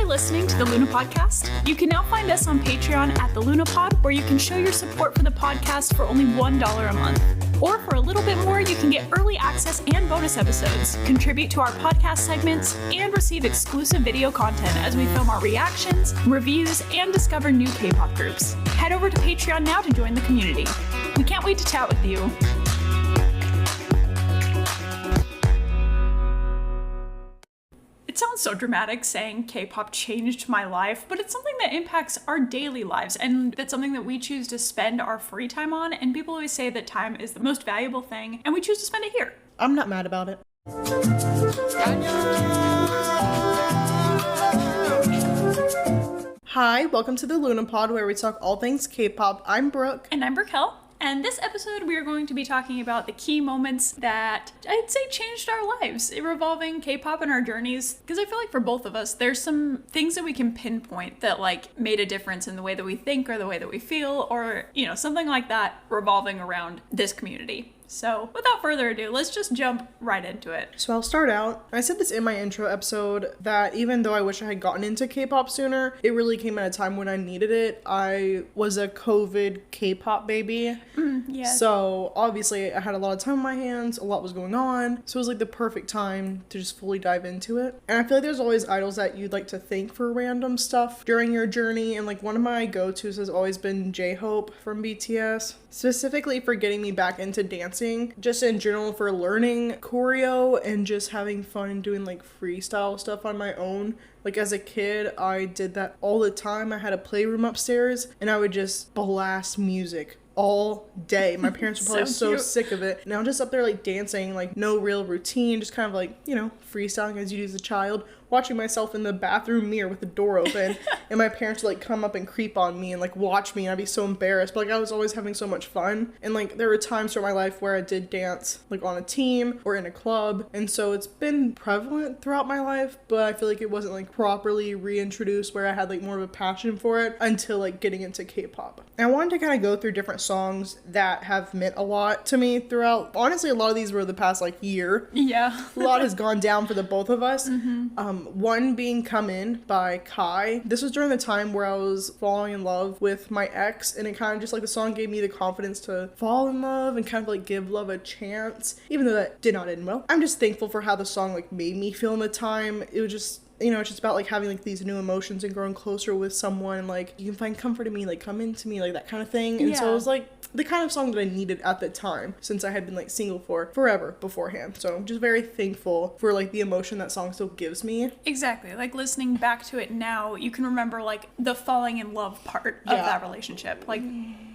listening to the Luna Podcast. You can now find us on Patreon at the Luna Pod, where you can show your support for the podcast for only $1 a month. Or for a little bit more, you can get early access and bonus episodes, contribute to our podcast segments, and receive exclusive video content as we film our reactions, reviews, and discover new K-pop groups. Head over to Patreon now to join the community. We can't wait to chat with you. It sounds so dramatic saying K-pop changed my life, but it's something that impacts our daily lives, and it's something that we choose to spend our free time on, and people always say that time is the most valuable thing, and we choose to spend it here. I'm not mad about it. Hi, welcome to the Luna Pod, where we talk all things K-pop. I'm Brooke. And I'm Raquel. And this episode, we are going to be talking about the key moments that I'd say changed our lives, revolving K-pop and our journeys. Because I feel like for both of us, there's some things that we can pinpoint that like made a difference in the way that we think or the way that we feel, or, you know, something like that revolving around this community. So without further ado, let's just jump right into it. So I'll start out. I said this in my intro episode that even though I wish I had gotten into K-pop sooner, it really came at a time when I needed it. I was a COVID K-pop baby. Yeah. So obviously I had a lot of time on my hands, a lot was going on. So it was like the perfect time to just fully dive into it. And I feel like there's always idols that you'd like to thank for random stuff during your journey. And like one of my go-tos has always been J-Hope from BTS. Specifically for getting me back into dancing, just in general for learning choreo and just having fun and doing like freestyle stuff on my own. Like as a kid, I did that all the time. I had a playroom upstairs and I would just blast music all day. My parents were probably so sick of it. Now I'm just up there like dancing, like no real routine, just kind of like, you know, freestyling as you do as a child, watching myself in the bathroom mirror with the door open and my parents would like come up and creep on me and like watch me and I'd be so embarrassed, but like I was always having so much fun. And like there were times throughout my life where I did dance like on a team or in a club, and so it's been prevalent throughout my life, but I feel like it wasn't like properly reintroduced where I had like more of a passion for it until like getting into K-pop. And I wanted to kind of go through different songs that have meant a lot to me throughout. Honestly, a lot of these were the past like year. Yeah. A lot has gone down for the both of us. One being Come In by Kai. This was during the time where I was falling in love with my ex, and it kind of just like the song gave me the confidence to fall in love and kind of like give love a chance, even though that did not end well. I'm just thankful for how the song like made me feel in the time. It was just, you know, it's just about like having like these new emotions and growing closer with someone, like you can find comfort in me, like come into me, like that kind of thing. And so it was like the kind of song that I needed at the time, since I had been like single for forever beforehand. So I'm just very thankful for like the emotion that song still gives me. Exactly. Like listening back to it now, you can remember like the falling in love part of that relationship. Like,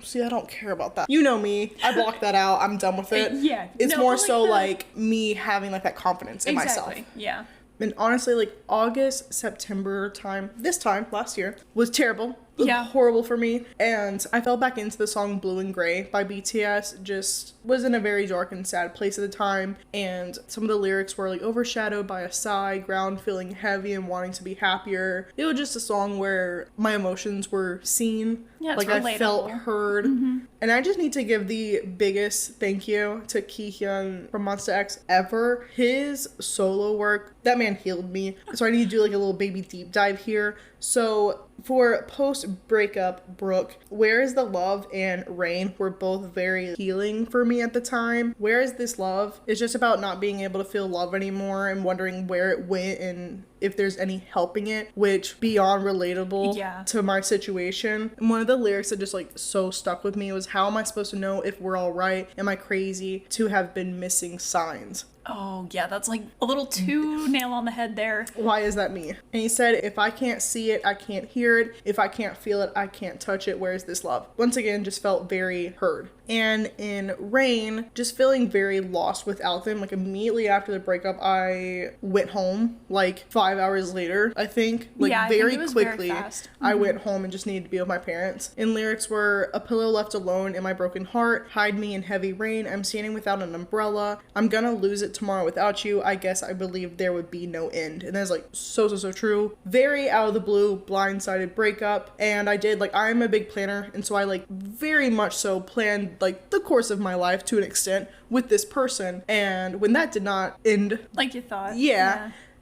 see, I don't care about that. You know me. I blocked that out. I'm done with it. Yeah. It's more so like me having like that confidence in myself. Yeah. And honestly, like August, September time, this time last year was terrible. It was horrible for me. And I fell back into the song Blue and Gray by BTS. Just was in a very dark and sad place at the time. And some of the lyrics were like overshadowed by a sigh, ground feeling heavy and wanting to be happier. It was just a song where my emotions were seen. Yeah, like I felt heard. And I just need to give the biggest thank you to Ki-hyun from Monsta X ever. His solo work, that man healed me. So I need to do like a little baby deep dive here. So for post-breakup Brooke, Where Is the Love and Rain were both very healing for me at the time. Where Is This Love is just about not being able to feel love anymore and wondering where it went and if there's any helping it, which beyond relatable to my situation. And one of the lyrics that just like so stuck with me was, how am I supposed to know if we're all right? Am I crazy to have been missing signs? Oh, yeah, that's like a little too nail on the head there. Why is that me? And he said, if I can't see it, I can't hear it. If I can't feel it, I can't touch it. Where's this love? Once again, just felt very heard. And in Rain, just feeling very lost without them. Like immediately after the breakup, I went home like 5 hours later, I think. Like very quickly, I went home and just needed to be with my parents. And lyrics were, a pillow left alone in my broken heart. Hide me in heavy rain. I'm standing without an umbrella. I'm gonna lose it tomorrow without you. I guess I believed there would be no end. And that's like so true. Very out of the blue, blindsided breakup. And I did, like, I'm a big planner. And so I like very much so planned like the course of my life to an extent with this person. And when that did not end like you thought,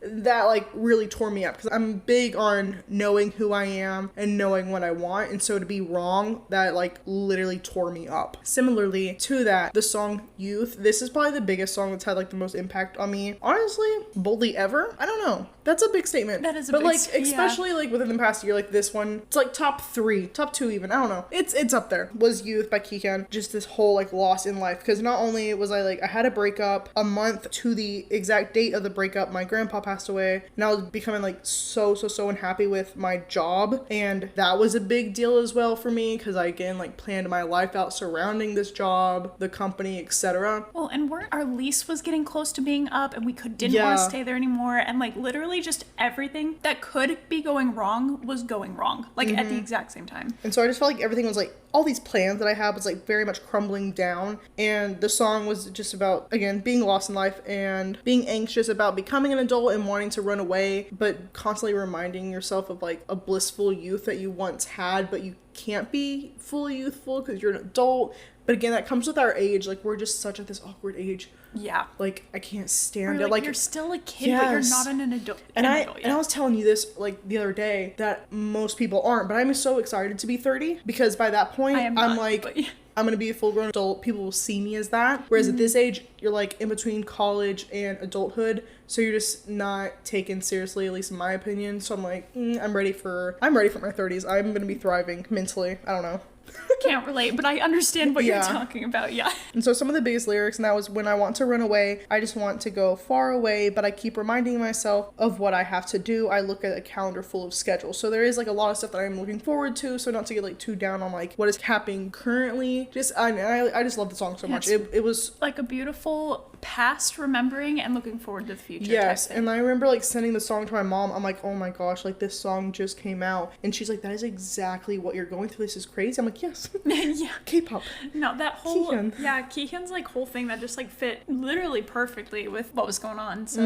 that like really tore me up, because I'm big on knowing who I am and knowing what I want, and so to be wrong, that like literally tore me up. Similarly to that, the song Youth, this is probably the biggest song that's had like the most impact on me, honestly, boldly ever. I don't know, that's a big statement. That is a but big like especially like within the past year, like this one, it's like top 3, top 2 even, I don't know, it's up there, was Youth by Kikan. Just this whole like loss in life, because not only was I had a breakup, a month to the exact date of the breakup, my grandpa passed away, and I was becoming like so unhappy with my job, and that was a big deal as well for me, because I again like planned my life out surrounding this job, the company, etc. Well, and our lease was getting close to being up, and we didn't want to stay there anymore, and like literally just everything that could be going wrong was going wrong, like at the exact same time. And so I just felt like everything was like, all these plans that I had was like very much crumbling down, and the song was just about, again, being lost in life and being anxious about becoming an adult and wanting to run away, but constantly reminding yourself of like a blissful youth that you once had, but you can't be fully youthful because you're an adult. But again, that comes with our age. Like, we're just such at this awkward age. Yeah. Like, I can't stand it. Like, you're still a kid, but you're not an adult. And I was telling you this, like, the other day, that most people aren't. But I'm so excited to be 30. Because by that point, I'm going to be a full-grown adult. People will see me as that. Whereas at this age, you're, like, in between college and adulthood. So you're just not taken seriously, at least in my opinion. So I'm like, I'm ready for my 30s. I'm going to be thriving mentally. I don't know. Can't relate, but I understand what you're talking about. Yeah. And so some of the biggest lyrics, and that was, when I want to run away, I just want to go far away, but I keep reminding myself of what I have to do. I look at a calendar full of schedules. So there is like a lot of stuff that I'm looking forward to, so not to get like too down on like what is happening currently. I just love the song so much. It was like a beautiful past remembering and looking forward to the future. Yes. And I remember like sending the song to my mom. I'm like, oh my gosh, like this song just came out, and she's like, that is exactly what you're going through. This is crazy. I'm like, yes. Yeah. K-pop. No, that whole Kihyun. Kihyun's like whole thing that just like fit literally perfectly with what was going on. So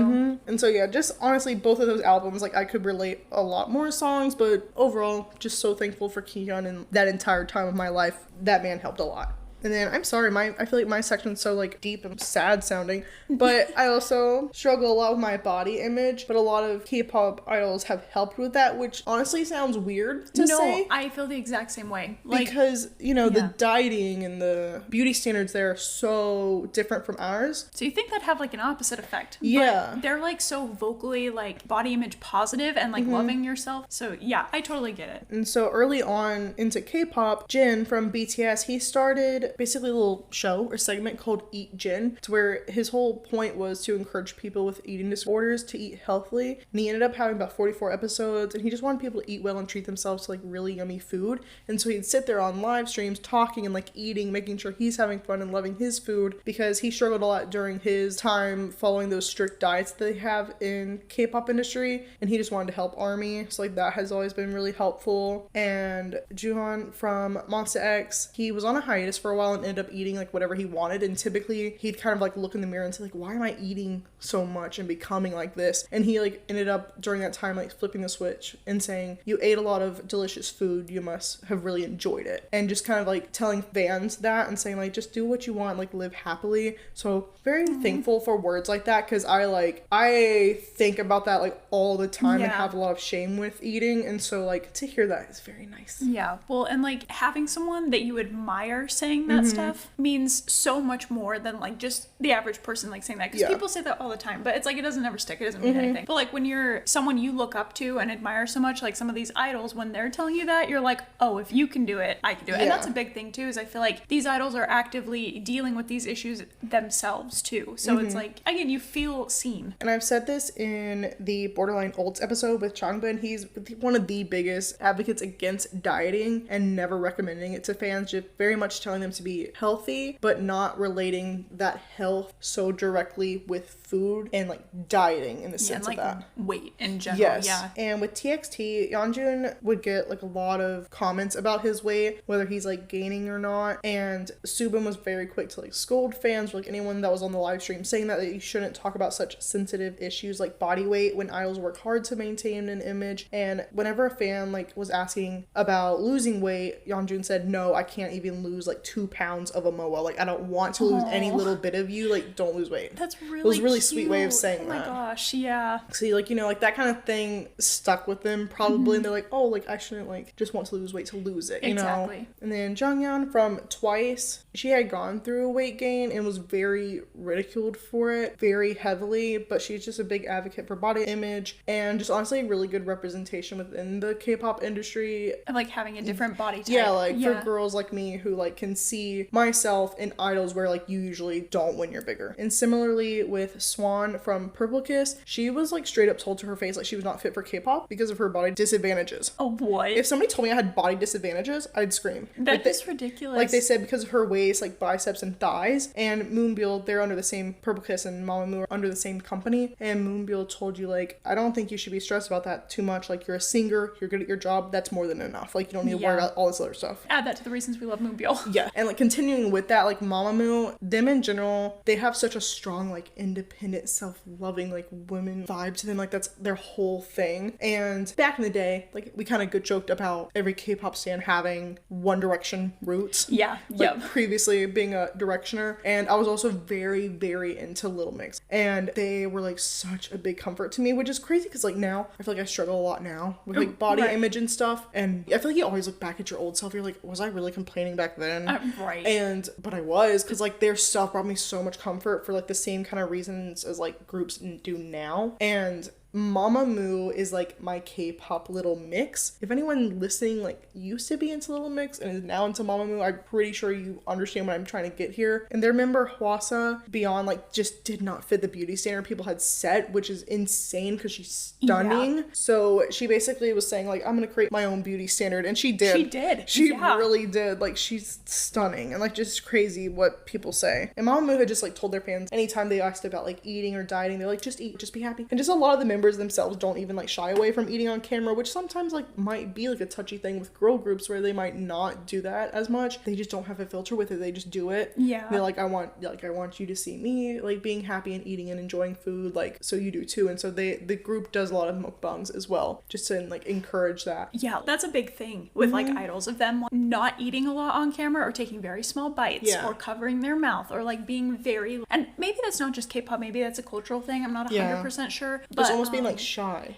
And so yeah, just honestly, both of those albums, like I could relate a lot more songs, but overall, just so thankful for Kihyun, and that entire time of my life, that man helped a lot. And then, I'm sorry, I feel like my section's so, like, deep and sad sounding, but I also struggle a lot with my body image, but a lot of K-pop idols have helped with that, which honestly sounds weird to say. No, I feel the exact same way. Like, because, the dieting and the beauty standards there are so different from ours. So you think that'd have, like, an opposite effect. Yeah. But they're, like, so vocally, like, body image positive and, like, loving yourself. So, yeah, I totally get it. And so early on into K-pop, Jin from BTS, he started basically a little show or segment called Eat Jin, to where his whole point was to encourage people with eating disorders to eat healthily. And he ended up having about 44 episodes, and he just wanted people to eat well and treat themselves to like really yummy food. And so he'd sit there on live streams talking and like eating, making sure he's having fun and loving his food, because he struggled a lot during his time following those strict diets that they have in K-pop industry, and he just wanted to help ARMY. So like that has always been really helpful. And Jooheon from Monsta X, he was on a hiatus for a while and ended up eating like whatever he wanted, and typically he'd kind of like look in the mirror and say like, why am I eating so much and becoming like this? And he like ended up during that time like flipping the switch and saying, you ate a lot of delicious food, you must have really enjoyed it, and just kind of like telling fans that and saying like, just do what you want, like live happily. So very thankful for words like that, because I think about that like all the time and have a lot of shame with eating, and so like to hear that is very nice. Yeah, well, and like having someone that you admire saying that stuff means so much more than like just the average person like saying that, because people say that all the time, but it's like it doesn't ever stick, it doesn't mean anything. But like when you're someone you look up to and admire so much, like some of these idols, when they're telling you that, you're like, oh, if you can do it, I can do it. And that's a big thing too, is I feel like these idols are actively dealing with these issues themselves too, so it's like, again, you feel seen. And I've said this in the Borderline Olds episode with Changbin, he's one of the biggest advocates against dieting and never recommending it to fans, just very much telling them to be healthy, but not relating that health so directly with food and like dieting in the sense like of that. Weight in general. Yes. Yeah. And with TXT, Yeonjun would get like a lot of comments about his weight, whether he's like gaining or not. And Subin was very quick to like scold fans, or like anyone that was on the live stream, saying that you shouldn't talk about such sensitive issues like body weight when idols work hard to maintain an image. And whenever a fan like was asking about losing weight, Yeonjun said, no, I can't even lose like 2 2 pounds of a MOA. Like, I don't want to lose any little bit of you. Like, don't lose weight. That's really It was a really cute. sweet way of saying that. Oh my gosh, yeah. See, like, you know, like, that kind of thing stuck with them probably. And they're like, oh, like, I shouldn't, like, just want to lose weight to lose it, you Exactly. know? And then Jonghyun from Twice, she had gone through a weight gain and was very ridiculed for it, very heavily, but she's just a big advocate for body image and just honestly a really good representation within the K-pop industry. And like having a different body type. Yeah, like for girls like me who like can see myself in idols where like you usually don't when you're bigger. And similarly with Swan from Purple Kiss, she was like straight up told to her face like she was not fit for K-pop because of her body disadvantages. Oh, what? If somebody told me I had body disadvantages, I'd scream. That is ridiculous. Like they said because of her waist, like biceps and thighs. And Moonbyul, they're under the same, Purple Kiss and Mamamoo are under the same company. And Moonbyul told you like, I don't think you should be stressed about that too much. Like you're a singer, you're good at your job, that's more than enough. Like you don't need to worry about all this other stuff. Add that to the reasons we love Moonbyul. Yeah. And like continuing with that, like Mamamoo, them in general, they have such a strong like independent, self-loving like women vibe to them. Like that's their whole thing. And back in the day, like we kind of joked about every K-pop stan having One Direction roots. Yeah. Like previously being a Directioner. And I was also very, very into Little Mix. And they were like such a big comfort to me, which is crazy because like now I feel like I struggle a lot now with like body image and stuff. And I feel like you always look back at your old self. You're like, was I really complaining back then? Right. But I was, because like their stuff brought me so much comfort for like the same kind of reasons as like groups do now. And Mamamoo is like my K-pop Little Mix. If anyone listening like used to be into Little Mix and is now into Mamamoo, I'm pretty sure you understand what I'm trying to get here. And their member Hwasa Beyond like just did not fit the beauty standard people had set, which is insane because she's stunning. So she basically was saying like, I'm gonna create my own beauty standard, and she did. She really did. Like she's stunning and like just crazy what people say. And Mamamoo had just like told their fans anytime they asked about like eating or dieting, they're like, just eat, just be happy. And just a lot of the members themselves don't even like shy away from eating on camera, which sometimes like might be like a touchy thing with girl groups where they might not do that as much. They just don't have a filter with it. They just do it. Yeah. They're like, I want you to see me like being happy and eating and enjoying food, like so you do too. And so the group does a lot of mukbangs as well, just to like encourage that. Yeah, that's a big thing with like idols, of them not eating a lot on camera or taking very small bites or covering their mouth or like being very, and maybe that's not just K-pop, maybe that's a cultural thing, I'm not 100% sure, but it's almost being like shy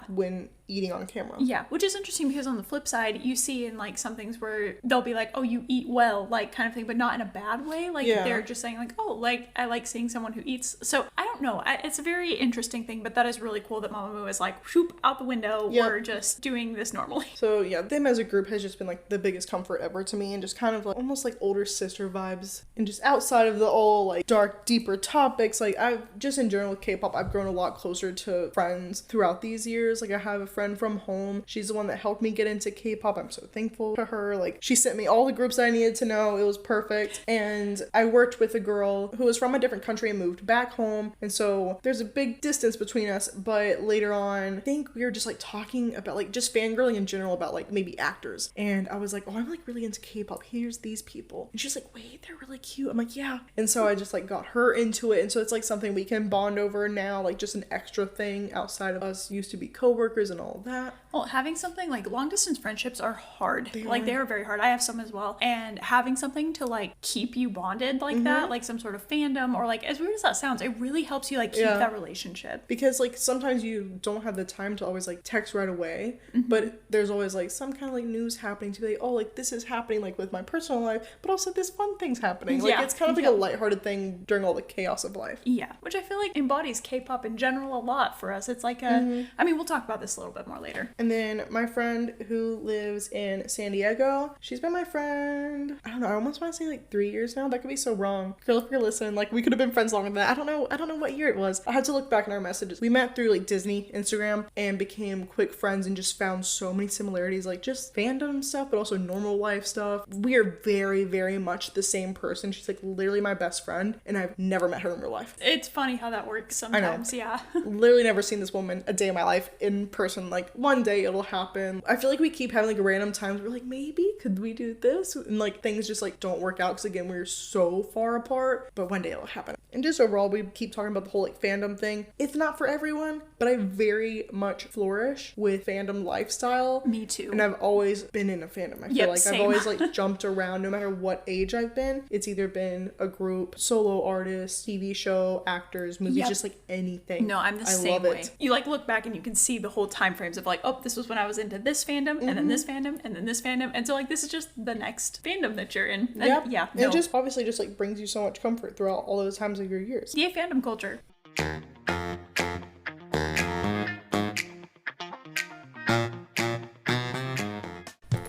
when eating on camera. Yeah, which is interesting because on the flip side, you see in like some things where they'll be like, oh, you eat well, like kind of thing, but not in a bad way. Like they're just saying like, oh, like I like seeing someone who eats. So I don't know. It's a very interesting thing, but that is really cool that Mamamoo is like, whoop, out the window. We're just doing this normally. So yeah, them as a group has just been like the biggest comfort ever to me, and just kind of like almost like older sister vibes. And just outside of the all like dark, deeper topics, like I've just in general with K-pop, I've grown a lot closer to friends throughout these years. Like I have a friend from home. She's the one that helped me get into K-pop. I'm so thankful to her. Like she sent me all the groups I needed to know. It was perfect. And I worked with a girl who was from a different country and moved back home. And so there's a big distance between us. But later on, I think we were just like talking about like just fangirling in general about like maybe actors. And I was like, oh, I'm like really into K-pop. Here's these people. And she's like, wait, they're really cute. I'm like, yeah. And so I just like got her into it. And so it's like something we can bond over now, like just an extra thing outside of us used to be coworkers and all that. Well, having something like long distance friendships are hard. They are very hard. I have some as well. And having something to like keep you bonded like that, like some sort of fandom, or like as weird as that sounds, it really helps you like keep that relationship. Because like sometimes you don't have the time to always like text right away, but there's always like some kind of like news happening to be like, oh, like this is happening like with my personal life, but also this fun thing's happening. Like it's kind of like a lighthearted thing during all the chaos of life. Yeah, which I feel like embodies K-pop in general a lot for us. It's like a, I mean, we'll talk about this a little bit more later. And then my friend who lives in San Diego, she's been my friend, I don't know, I almost want to say like 3 years now. That could be so wrong. Girl, if you're listening, like we could have been friends longer than that. I don't know what year it was. I had to look back in our messages. We met through like Disney Instagram and became quick friends and just found so many similarities, like just fandom stuff, but also normal life stuff. We are very, very much the same person. She's like literally my best friend, and I've never met her in real life. It's funny how that works sometimes. Yeah. Literally never seen this woman a day in my life in person. Like one day it'll happen. I feel like we keep having like random times we're like, maybe could we do this, and like things just like don't work out because again we're so far apart, but one day it'll happen. And just overall, we keep talking about the whole like fandom thing. It's not for everyone, but I very much flourish with fandom lifestyle. Me too. And I've always been in a fandom. I feel like same. I've always like jumped around no matter what age I've been. It's either been a group, solo artist, TV show, actors, movies, just like anything. No, I'm the same way. You like look back and you can see the whole time frames of like, oh, this was when I was into this fandom, and then this fandom, and then this fandom. And so like this is just the next fandom that you're in. And, It just obviously just like brings you so much comfort throughout all those times of your years. Yay, fandom culture.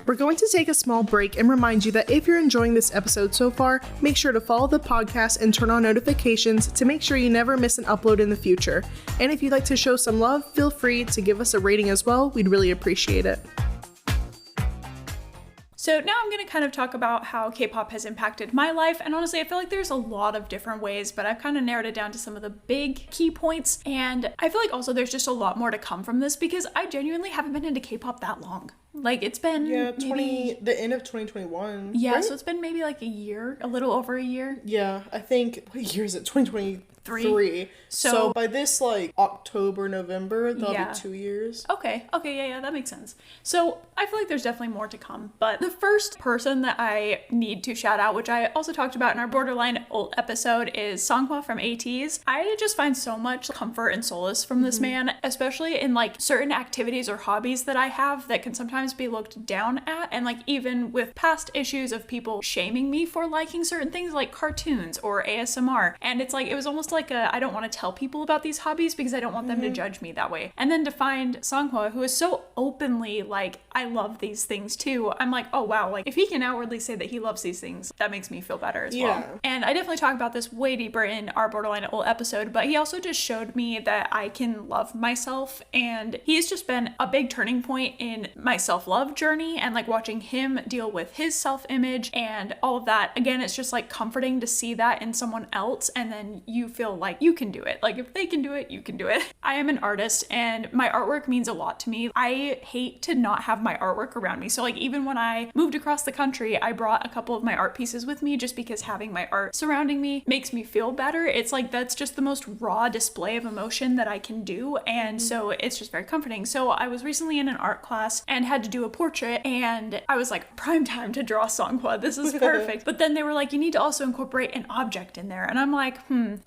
We're going to take a small break and remind you that if you're enjoying this episode so far, make sure to follow the podcast and turn on notifications to make sure you never miss an upload in the future. And if you'd like to show some love, feel free to give us a rating as well. We'd really appreciate it. So now I'm going to kind of talk about how K-pop has impacted my life. And honestly, I feel like there's a lot of different ways, but I've kind of narrowed it down to some of the big key points. And I feel like also there's just a lot more to come from this because I genuinely haven't been into K-pop that long. Like it's been the end of 2021. Yeah, right? So it's been maybe like a year, a little over a year. Yeah, I think, what year is it? 2023. So by this like October, November, that'll be 2 years. Okay, yeah, that makes sense. So I feel like there's definitely more to come. But the first person that I need to shout out, which I also talked about in our Borderline ult episode, is Songhwa from ATEEZ. I just find so much comfort and solace from this man, especially in like certain activities or hobbies that I have that can sometimes be looked down at, and like even with past issues of people shaming me for liking certain things like cartoons or ASMR, and it's like it was almost like I don't want to tell people about these hobbies because I don't want them to judge me that way. And then to find Songhwa, who is so openly like, I love these things too, I'm like, oh wow, like if he can outwardly say that he loves these things, that makes me feel better as well. And I definitely talk about this way deeper in our Borderline ult episode, but he also just showed me that I can love myself, and he's just been a big turning point in my self-love journey, and like watching him deal with his self-image and all of that. Again, it's just like comforting to see that in someone else, and then you feel like you can do it. Like if they can do it, you can do it. I am an artist and my artwork means a lot to me. I hate to not have my artwork around me. So like even when I moved across the country, I brought a couple of my art pieces with me just because having my art surrounding me makes me feel better. It's like that's just the most raw display of emotion that I can do, and so it's just very comforting. So I was recently in an art class and had to do a portrait, and I was like, prime time to draw Songhwa, this is perfect. But then they were like, you need to also incorporate an object in there, and I'm like,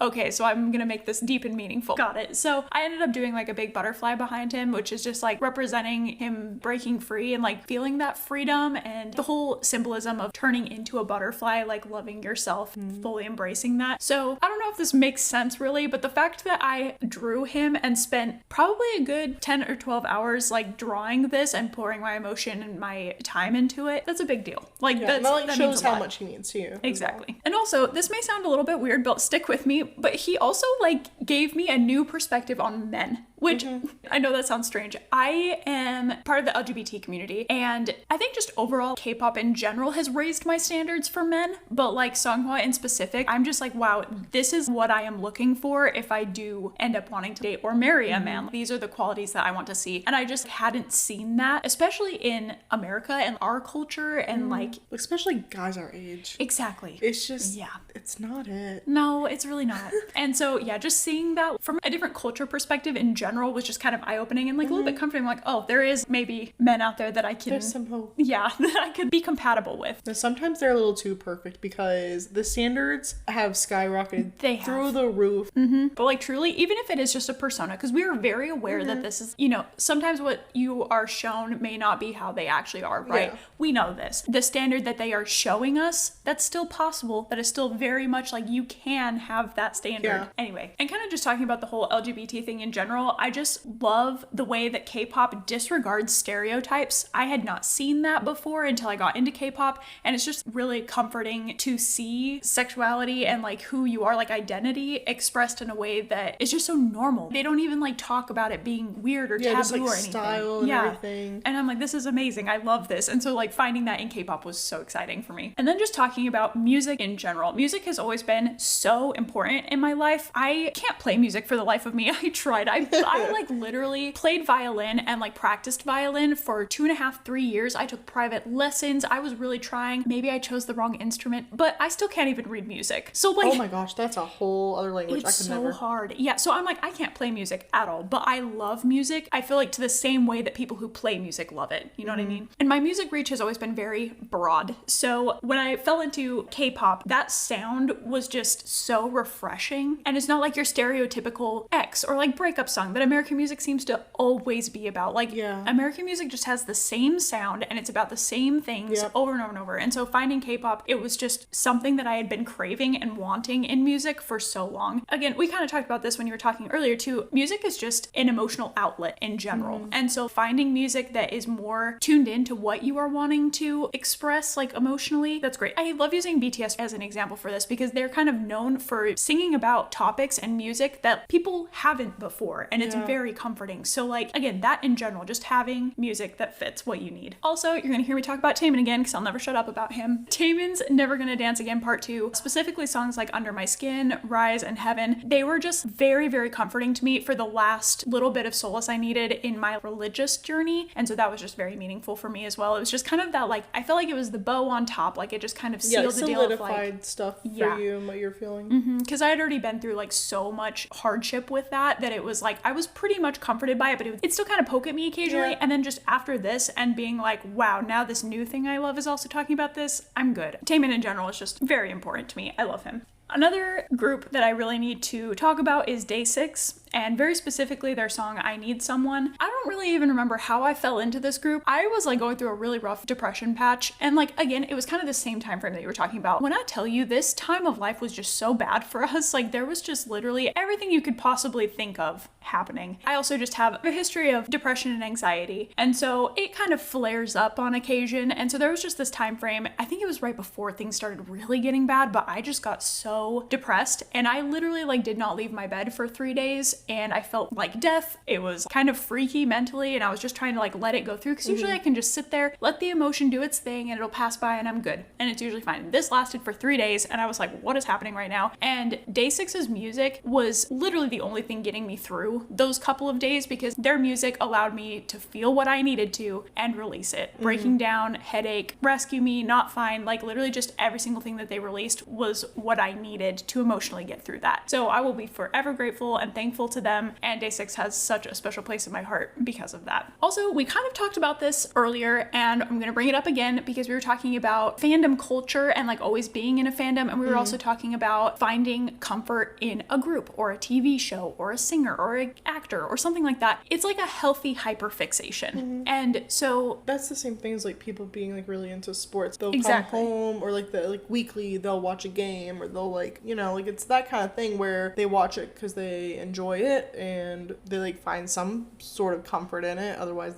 okay, so I'm gonna make this deep and meaningful. Got it. So I ended up doing like a big butterfly behind him, which is just like representing him breaking free and like feeling that freedom and the whole symbolism of turning into a butterfly, like loving yourself, fully embracing that. So I don't know if this makes sense really, but the fact that I drew him and spent probably a good 10 or 12 hours like drawing this and pouring my emotion and my time into it, that's a big deal. Like that shows how much he means to you. Exactly. And also, this may sound a little bit weird, but stick with me, but he also like gave me a new perspective on men, which I know that sounds strange. I am part of the LGBT community, and I think just overall K-pop in general has raised my standards for men, but like Songhwa in specific, I'm just like, wow, this is what I am looking for if I do end up wanting to date or marry a man. These are the qualities that I want to see, and I just hadn't seen that, especially in America and our culture, and like especially guys our age. Exactly. It's just it's not it. No, it's really not. And so yeah, just seeing that from a different culture perspective in general was just kind of eye-opening and like a little bit comforting. Like, oh, there is maybe men out there that I can, there's some hope. Yeah, that I could be compatible with. Now, sometimes they're a little too perfect because the standards have skyrocketed through the roof. But like truly, even if it is just a persona, because we are very aware that this is, you know, sometimes what you are shown may not be how they actually are, right? Yeah. We know this. The standard that they are showing us, that's still possible. That is still very much like you can have that standard. Yeah. Anyway, and kind of just talking about the whole LGBT thing in general, I just love the way that K-pop disregards stereotypes. I had not seen that before until I got into K-pop, and it's just really comforting to see sexuality and like who you are, like identity expressed in a way that is just so normal. They don't even like talk about it being weird or taboo just, like, or anything. Style and everything. And I'm like, this is amazing. I love this. And so like finding that in K-pop was so exciting for me. And then just talking about music in general. Music has always been so important in my life. I can't play music for the life of me. I tried. I I like literally played violin and like practiced violin for 2.5, 3 years. I took private lessons. I was really trying. Maybe I chose the wrong instrument, but I still can't even read music. So like, oh my gosh, that's a whole other language. it's I could so never. hard. Yeah, so I'm like, I can't play music at all, but I love music. I feel like to the same way that people who play music love it. You know what I mean? And my music reach has always been very broad. So when I fell into K-pop, that sound was just so refreshing. And it's not like your stereotypical X or like breakup song that American music seems to always be about. Like, American music just has the same sound and it's about the same things over and over and over. And so finding K-pop, it was just something that I had been craving and wanting in music for so long. Again, we kind of talked about this when you were talking earlier too. Music is just an emotional outlet in general. And so finding music that is more tuned into what you are wanting to express like emotionally, that's great. I love using BTS as an example for this because they're kind of known for singing about topics and music that people haven't before, and it's very comforting. So like, again, that in general, just having music that fits what you need. Also, you're gonna hear me talk about Taemin again because I'll never shut up about him. Taemin's Never Gonna Dance Again Part 2, specifically songs like Under My Skin, Rise, and Heaven, they were just very, very comforting to me for the last little bit of solace I needed in my religious journey. And so that was just very meaningful for me as well. It was just kind of that, like, I felt like it was the bow on top, like it just kind of sealed the deal of like stuff for you and what you're feeling. because I had already been through like so much hardship with that it was like I was pretty much comforted by it, but it still kind of poke at me occasionally. And then just after this and being like, wow, now this new thing I love is also talking about this, I'm good. Taemin in general is just very important to me. I love him. Another group that I really need to talk about is Day 6, and very specifically their song I Need Someone. I don't really even remember how I fell into this group. I was like going through a really rough depression patch, and like again, it was kind of the same time frame that you were talking about. When I tell you this time of life was just so bad for us, like there was just literally everything you could possibly think of happening. I also just have a history of depression and anxiety, and so it kind of flares up on occasion. And so there was just this time frame, I think it was right before things started really getting bad, but I just got so depressed and I literally like did not leave my bed for 3 days, and I felt like death. It was kind of freaky mentally, and I was just trying to like let it go through because usually I can just sit there, let the emotion do its thing, and it'll pass by and I'm good, and it's usually fine. This lasted for 3 days and I was like, what is happening right now? And Day 6's music was literally the only thing getting me through those couple of days because their music allowed me to feel what I needed to and release it. Breaking Down, Headache, Rescue Me, Not Fine, like literally just every single thing that they released was what I needed to emotionally get through that. So I will be forever grateful and thankful to them, and Day 6 has such a special place in my heart because of that. Also, we kind of talked about this earlier, and I'm gonna bring it up again because we were talking about fandom culture and like always being in a fandom, and we were also talking about finding comfort in a group or a TV show or a singer or an actor or something like that. It's like a healthy hyperfixation. And so that's the same thing as like people being like really into sports. They'll Exactly. come home or like the like weekly they'll watch a game, or they'll like, you know, like it's that kind of thing where they watch it because they enjoy it and they like find some sort of comfort in it. Otherwise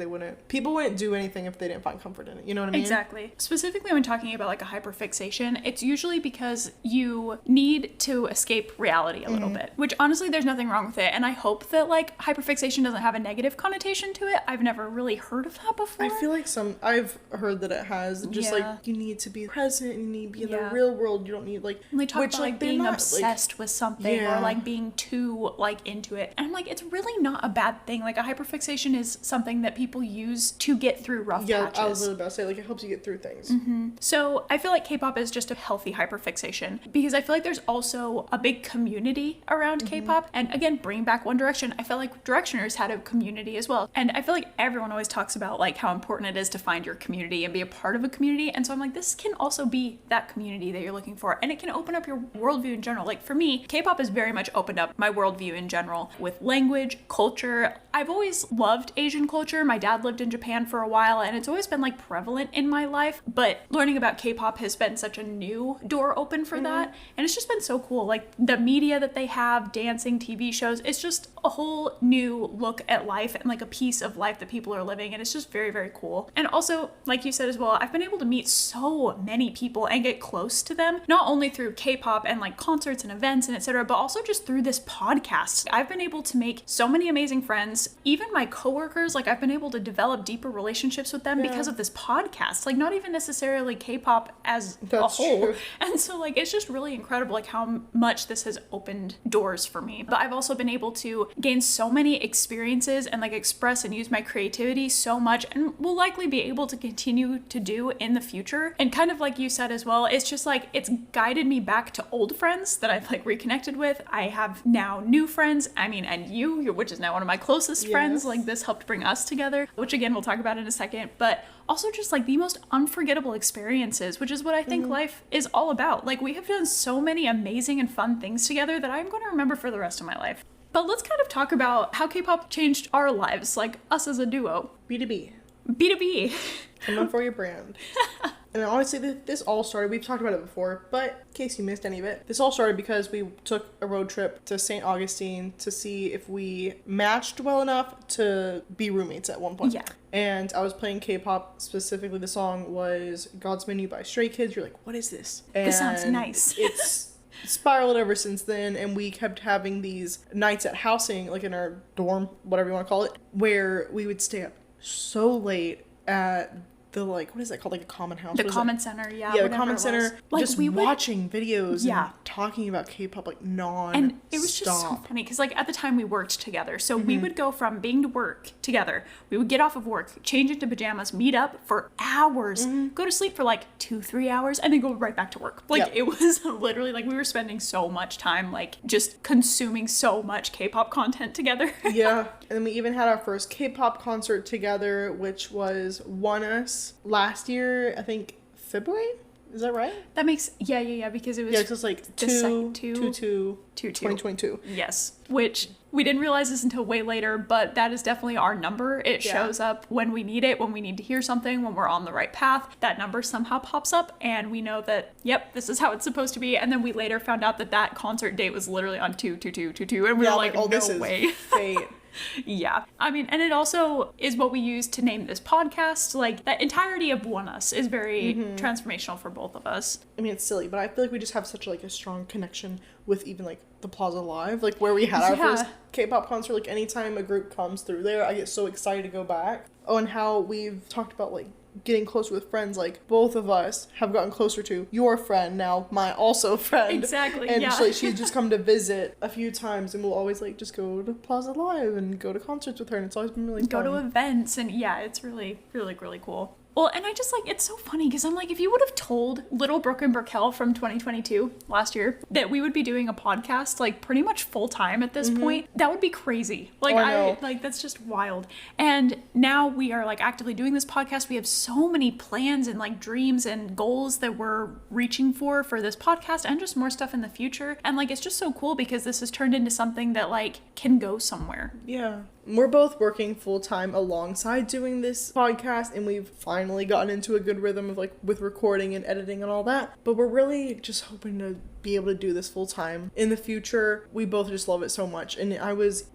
people wouldn't do anything if they didn't find comfort in it. You know what I mean? Exactly. Specifically when talking about like a hyperfixation, it's usually because you need to escape reality a little bit, which honestly there's nothing wrong with it. And I hope that like hyperfixation doesn't have a negative connotation to it. I've never really heard of that before. I feel like I've heard that it has just like you need to be present and you need to be in the real world. You don't need like, they talk which about like like being not, obsessed like, with something or like being too like into it. And I'm like, it's really not a bad thing. Like a hyperfixation is something that people use to get through rough patches. I was literally about to say like it helps you get through things. So I feel like K-pop is just a healthy hyperfixation because I feel like there's also a big community around K-pop. And again, bring back One Direction. I felt like Directioners had a community as well. And I feel like everyone always talks about like how important it is to find your community and be a part of a community. And so I'm like, this can also be that community that you're looking for. And it can open up your worldview in general. Like for me, K-pop has very much opened up my worldview in general with language, culture. I've always loved Asian culture. My dad lived in Japan for a while and it's always been like prevalent in my life, but learning about K-pop has been such a new door open for that. And it's just been so cool. Like the media that they have, dancing, TV shows, it's just a whole new look at life and like a piece of life that people are living. And it's just very, very cool. And also, like you said as well, I've been able to meet so many people and get close to them, not only through K-pop and like concerts and events and etc., but also just through this podcast. I've been been able to make so many amazing friends. Even my coworkers, like I've been able to develop deeper relationships with them because of this podcast. Like not even necessarily K-pop as a whole. True. And so like it's just really incredible like how much this has opened doors for me. But I've also been able to gain so many experiences and like express and use my creativity so much, and will likely be able to continue to do in the future. And kind of like you said as well, it's just like it's guided me back to old friends that I've like reconnected with. I have now new friends. I mean, and you, which is now one of my closest friends. Like this helped bring us together, which again we'll talk about in a second. But also just like the most unforgettable experiences, which is what I think life is all about. Like we have done so many amazing and fun things together that I'm going to remember for the rest of my life. But let's kind of talk about how K-pop changed our lives, like us as a duo. B2B. B2B. Coming for your brand. And honestly, this all started, we've talked about it before, but in case you missed any of it, this all started because we took a road trip to St. Augustine to see if we matched well enough to be roommates at one point. Yeah. And I was playing K-pop, specifically the song was God's Menu by Stray Kids. You're like, what is this? And this sounds nice. It's spiraled ever since then, and we kept having these nights at housing, like in our dorm, whatever you want to call it, where we would stay up so late at the, like, what is that called? Like a common house? The common center, yeah. Yeah, the common center. Like just watching videos and talking about K-pop like non-stop. And it was just so funny because like at the time we worked together. So we would go from being to work together. We would get off of work, change into pajamas, meet up for hours, go to sleep for like 2-3 hours, and then go right back to work. Like it was literally like we were spending so much time like just consuming so much K-pop content together. Yeah. And then we even had our first K-pop concert together, which was ONEUS last year, I think February? Is that right? That makes, yeah, because it was... Yeah, it's just like 2022. Yes, which we didn't realize this until way later, but that is definitely our number. It shows up when we need it, when we need to hear something, when we're on the right path. That number somehow pops up, and we know that, yep, this is how it's supposed to be. And then we later found out that that concert date was literally on 2/22/22, and we were like, oh, no this is way. Fate. Yeah. I mean, and it also is what we use to name this podcast. Like, that entirety of ONEUS is very transformational for both of us. I mean, it's silly, but I feel like we just have such like a strong connection with even like the Plaza Live, like where we had our first K-pop concert. Like anytime a group comes through there, I get so excited to go back. Oh, and how we've talked about like getting closer with friends, like both of us have gotten closer to your friend, now my also friend. Exactly. And yeah. she's just come to visit a few times, and we'll always like just go to Plaza Live and go to concerts with her, and it's always been really fun. Go to events, and yeah, it's really, really, really cool. Well, and I just like, it's so funny because I'm like, if you would have told little Brooke and Brickell from 2022 last year that we would be doing a podcast like pretty much full time at this point, that would be crazy. Like that's just wild. And now we are like actively doing this podcast. We have so many plans and like dreams and goals that we're reaching for this podcast, and just more stuff in the future. And like, it's just so cool because this has turned into something that like can go somewhere. Yeah. We're both working full-time alongside doing this podcast, and we've finally gotten into a good rhythm of like with recording and editing and all that. But we're really just hoping to be able to do this full-time in the future. We both just love it so much. And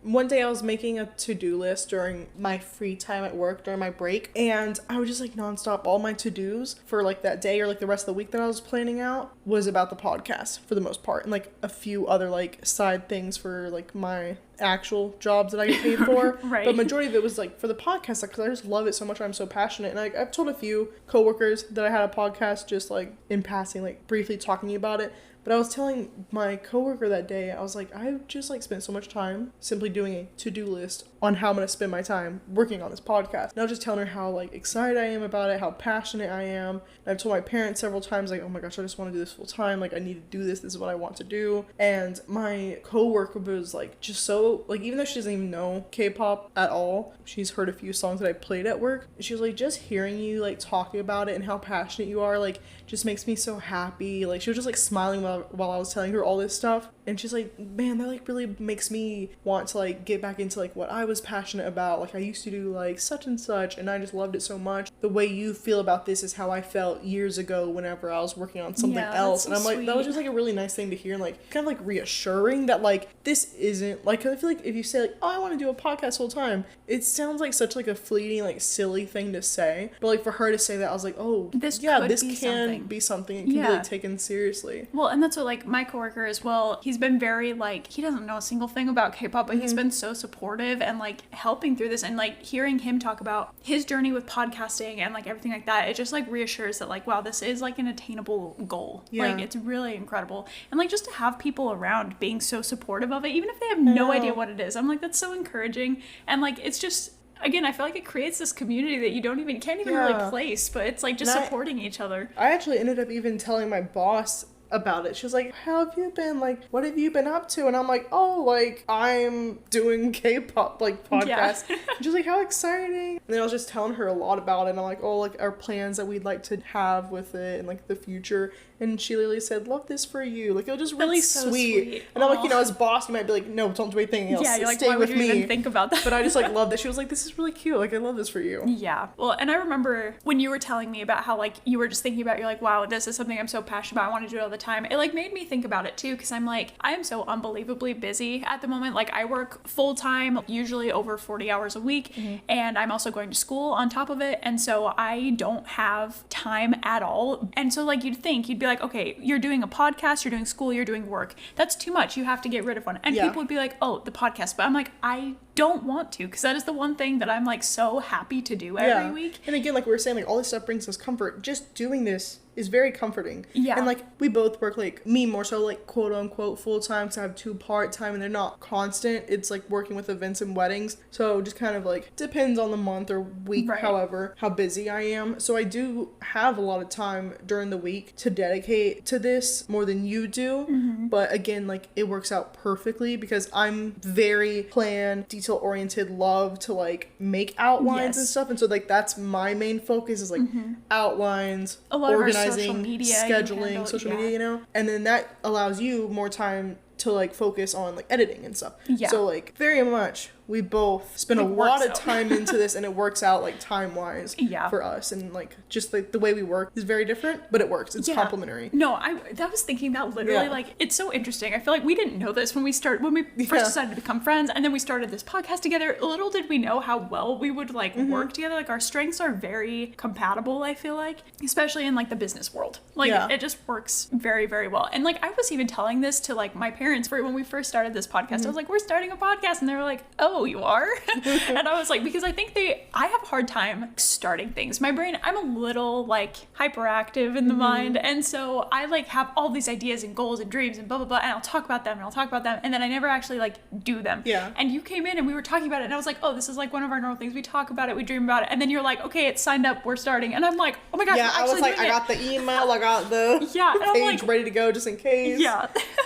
one day I was making a to-do list during my free time at work, during my break, and I would just like nonstop, all my to-dos for like that day or like the rest of the week that I was planning out was about the podcast for the most part, and like a few other like side things for like my actual jobs that I get paid for. Right. But majority of it was like for the podcast, because I just love it so much. I'm so passionate. And I've told a few coworkers that I had a podcast, just like in passing, like briefly talking about it. But I was telling my coworker that day, I was like, I've just like spent so much time simply doing a to-do list on how I'm going to spend my time working on this podcast. And I was just telling her how like excited I am about it, how passionate I am. And I've told my parents several times, like, oh my gosh, I just want to do this full time. Like, I need to do this. This is what I want to do. And my coworker was like, just so, like, even though she doesn't even know K-pop at all, she's heard a few songs that I played at work. And she was like, just hearing you like talking about it and how passionate you are, like, just makes me so happy. Like, she was just like smiling while I was telling her all this stuff. And she's like, man, that like really makes me want to like get back into like what I was passionate about. Like, I used to do like such and such, and I just loved it so much. The way you feel about this is how I felt years ago whenever I was working on something else. And I'm like, that was just like a really nice thing to hear, and like kind of like reassuring that like this isn't like, I feel like if you say like, oh, I want to do a podcast full time, it sounds like such like a fleeting like silly thing to say. But like for her to say that, I was like, oh, this can be something. It can be like taken seriously. Well, and And that's what, like, my coworker as well, he's been very, like, he doesn't know a single thing about K-pop, but he's been so supportive and, like, helping through this. And, like, hearing him talk about his journey with podcasting and, like, everything like that, it just, like, reassures that, like, wow, this is, like, an attainable goal. Yeah. Like, it's really incredible. And, like, just to have people around being so supportive of it, even if they have no idea what it is, I'm like, that's so encouraging. And, like, it's just, again, I feel like it creates this community that you can't even really place, but it's like just supporting each other. I actually ended up even telling my boss about it. She was like, how have you been? Like, what have you been up to? And I'm like, oh, like, I'm doing K-pop, like, podcasts. And she's like, how exciting. And then I was just telling her a lot about it. And I'm like, oh, like, our plans that we'd like to have with it and, like, the future. And she literally said, love this for you. Like, it was just really sweet. And I'm like, you know, as boss, you might be like, no, don't do anything else. Yeah, you're like, stay why with would you me. even think about that? But I just, like, loved it. She was like, this is really cute. Like, I love this for you. Yeah. Well, and I remember when you were telling me about how, like, you were just thinking about, you're like, wow, this is something I'm so passionate about. I want to do it all the time. It, like, made me think about it, too, because I'm like, I am so unbelievably busy at the moment. Like, I work full-time, usually over 40 hours a week, and I'm also going to school on top of it. And so I don't have time at all. And so, like, you'd be like, okay, you're doing a podcast, you're doing school, you're doing work. That's too much. You have to get rid of one. And people would be like, oh, the podcast. But I'm like, I don't want to, because that is the one thing that I'm, like, so happy to do every week. And again, like we were saying, like, all this stuff brings us comfort. Just doing this is very comforting. Yeah. And, like, we both work, like, me more so, like, quote unquote full-time, because I have 2 part-time and they're not constant. It's like working with events and weddings, so just kind of like depends on the month or week, however, how busy I am. So I do have a lot of time during the week to dedicate to this more than you do. But again, like, it works out perfectly because I'm very planned, detail-oriented, love to, like, make outlines and stuff. And so, like, that's my main focus is, like, outlines, a lot organizing, of our social media, scheduling, social media, you know? And then that allows you more time to, like, focus on, like, editing and stuff. So, like, very much we both spend a lot of time into this, and it works out, like, time-wise for us. And, like, just, like, the way we work is very different, but it works. It's complementary. No, I was thinking that literally, like, it's so interesting. I feel like we didn't know this when we first decided to become friends, and then we started this podcast together. Little did we know how well we would, like, work together. Like, our strengths are very compatible, I feel like, especially in, like, the business world. Like, it just works very, very well. And, like, I was even telling this to, like, my parents for when we first started this podcast. I was like, we're starting a podcast, and they were like, oh, you are? And I was like, because I think I have a hard time starting things. My brain, I'm a little, like, hyperactive in the mind, and so I, like, have all these ideas and goals and dreams and blah blah blah, and I'll talk about them, and then I never actually, like, do them. And you came in and we were talking about it, and I was like, oh, this is, like, one of our normal things. We talk about it, we dream about it, and then you're like, okay, it's signed up, we're starting. And I'm like, oh my gosh, we're actually I was like, doing I got the email, I got the page ready to go just in case.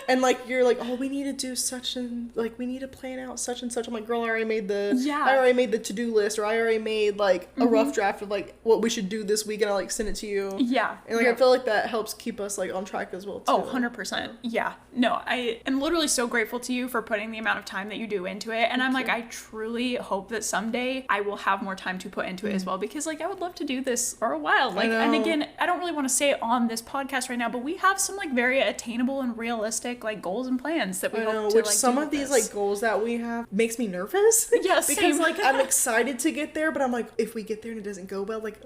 And, like, you're like, oh, we need to do such and, like, we need to plan out such and such. I'm like, girl, I already made the to-do list, or I already made, like, a rough draft of, like, what we should do this week, and I, like, send it to you. And, like, I feel like that helps keep us, like, on track as well, too. Oh, 100%. Yeah. No, I am literally so grateful to you for putting the amount of time that you do into it. And I'm like, I truly hope that someday I will have more time to put into it as well, because, like, I would love to do this for a while. Like, and again, I don't really want to say it on this podcast right now, but we have some, like, very attainable and realistic, like, goals and plans that we hope to, which like, some of these, like, goals that we have makes me nervous. Yes, because, like, I'm excited to get there, but I'm like, if we get there and it doesn't go well, like,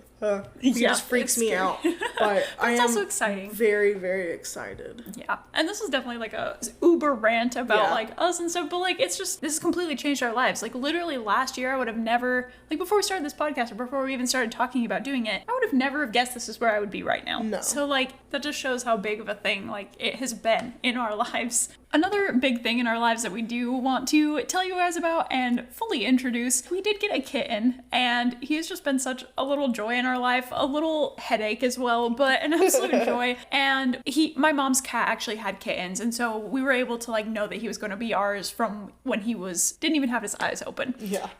it just freaks me out. But I am also exciting. Very, very excited. Yeah. And this is definitely, like, a uber rant about, like, us and stuff, but, like, it's just, this has completely changed our lives. Like, literally last year, I would have never, like, before we started this podcast, or before we even started talking about doing it, I would have never guessed this is where I would be right now. No. So, like, that just shows how big of a thing, like, it has been in our lives. Another big thing in our lives that we do want to tell you guys about and fully introduce, we did get a kitten, and he has just been such a little joy in our life, a little headache as well, but an absolute joy. And my mom's cat actually had kittens, and so we were able to, like, know that he was going to be ours from when he didn't even have his eyes open.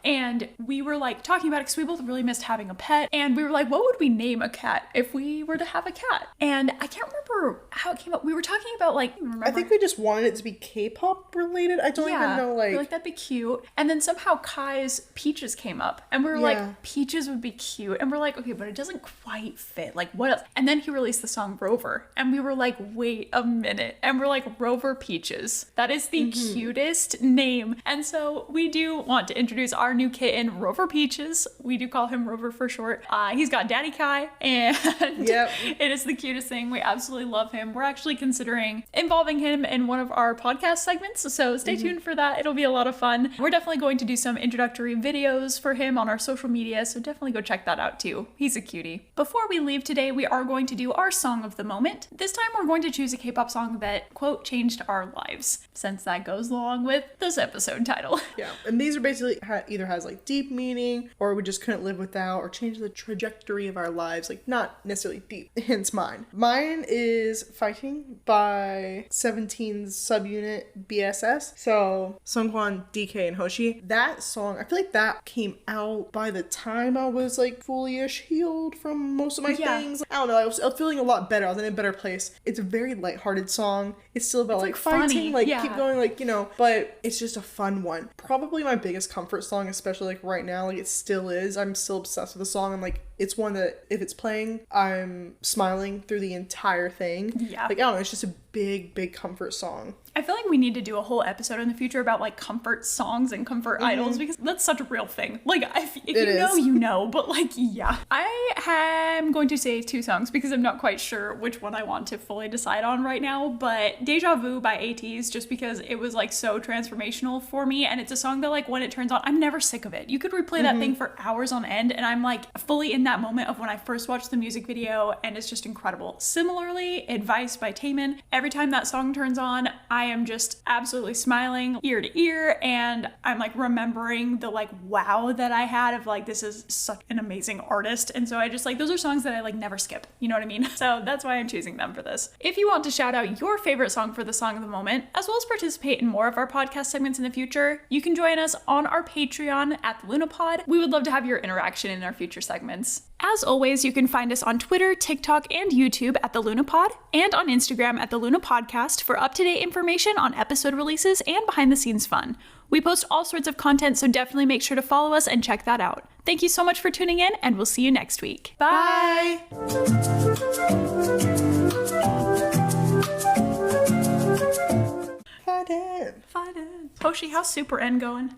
And we were, like, talking about it because we both really missed having a pet, and we were like, what would we name a cat if we were to have a cat? And I can't remember how it came up. We were talking about, like, I think think we just wanted it to be K-pop related. I don't even know, we're like, that'd be cute. And then somehow Kai's Peaches came up, and we were like, Peaches would be cute. And we're like, okay, but it doesn't quite fit. Like, what else? And then he released the song Rover, and we were like, wait a minute. And we're like, Rover Peaches. That is the cutest name. And so we do want to introduce our new kitten, Rover Peaches. We do call him Rover for short. He's got Daddy Kai, and it is the cutest thing. We absolutely love him. We're actually considering involving him in one of our podcast segments, so stay tuned for that. It'll be a lot of fun. We're definitely going to do some introductory videos for him on our social media, so definitely go check that out too. He's a cutie. Before we leave today, we are going to do our song of the moment. This time we're going to choose a K-pop song that, quote, changed our lives, since that goes along with this episode title. Yeah, and these are basically either has like deep meaning, or we just couldn't live without, or change the trajectory of our lives, like not necessarily deep, hence mine. Mine is Fighting by 17's subunit BSS. So Sungkwan, DK, and Hoshi. That song, I feel like that came out by the time I was like fully-ish healed from most of my things. I don't know, I was feeling a lot better. I was in a better place. It's a very lighthearted song. It's still about like fighting, like keep going, like, you know, but it's just a fun one. Probably my biggest comfort song, especially like right now, like it still is. I'm still obsessed with the song, and like it's one that if it's playing, I'm smiling through the entire thing. Yeah. Like, I don't know, it's just a big comfort song. I feel like we need to do a whole episode in the future about like comfort songs and comfort idols, because that's such a real thing. Like, if you know, you know, but like, yeah. I am going to say 2 songs because I'm not quite sure which one I want to fully decide on right now, but Deja Vu by ATEEZ, just because it was like so transformational for me, and it's a song that like when it turns on, I'm never sick of it. You could replay that thing for hours on end, and I'm like fully in that moment of when I first watched the music video, and it's just incredible. Similarly, Advice by Taemin. Every time that song turns on, I am just absolutely smiling ear to ear, and I'm like remembering the like wow that I had of like, this is such an amazing artist. And so I just like, those are songs that I like never skip, you know what I mean? So that's why I'm choosing them for this. If you want to shout out your favorite song for the song of the moment, as well as participate in more of our podcast segments in the future, you can join us on our Patreon at the LunaPod. We would love to have your interaction in our future segments. As always, you can find us on Twitter, TikTok, and YouTube at the LunaPod, and on Instagram at the Luna Podcast for up-to-date information on episode releases and behind-the-scenes fun. We post all sorts of content, so definitely make sure to follow us and check that out. Thank you so much for tuning in, and we'll see you next week. Bye! Fight in. Hoshi, how's Super N going?